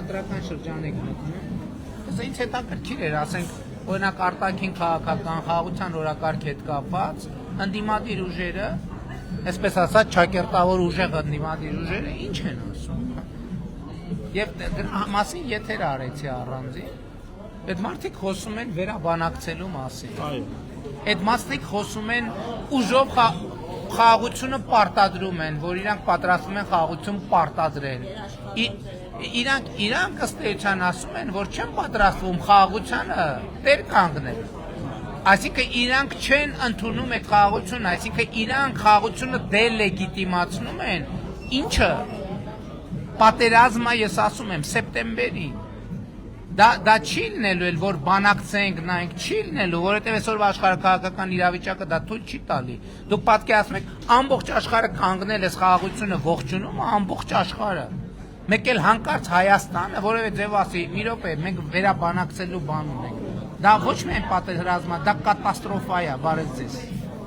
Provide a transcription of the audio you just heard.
ընտրական շրջան եք մտնում։ Ես ինձ հետաքրքիր էր, ասենք, օրինակ արտաքին քաղաքական խաղաղության օրակարգ հետ կապված ընդդիմադիր ուժերը, այսպես ասած, ճակերտավոր ուժեղ ընդդիմադիր ուժերը ինչ են ասում։ Եվ դրա մասին եթեր արեցի առանձին։ Այդ մարդիկ խոսում են վերաբանակցելու մասին։ Այո։ Այդ մարդիկ խոսում են ուժով խաղաղությունը պարտադրում են, որ իրանք պատրաստվում են խաղաղություն պարտադրել։ Իրանք ըստ էության ասում են, որ չեն պատրաստվում խաղաղությանը տեր կանգնել։ Այսինքն իրանք չեն ընդունում այդ խաղաղությունը, այսինքն իրանք խաղաղությունը դելեգիտիմացնում են, ինչը պատերազմը, ես ասում եմ, սեպտեմբերի։ Դա չի լինելու, որ բանակցենք, նայենք, չի լինելու, որովհետև այսօր աշխարհակաղակական իրավիճակը դա թույլ չի տալի։ Դուք պատկերացնում եք, ամբողջ աշխարհը կանգնել է խաղաղությունը ողջունում, ամբողջ աշխարհը։ Մեկ էլ հանկարծ Հայաստանը, որևէ ձև ասի, մի րոպե, մենք վերաբանակցելու բան ունենք։ Դա ոչ միայն պատերազմա, դա կատաստրոֆա է, բարև ձեզ։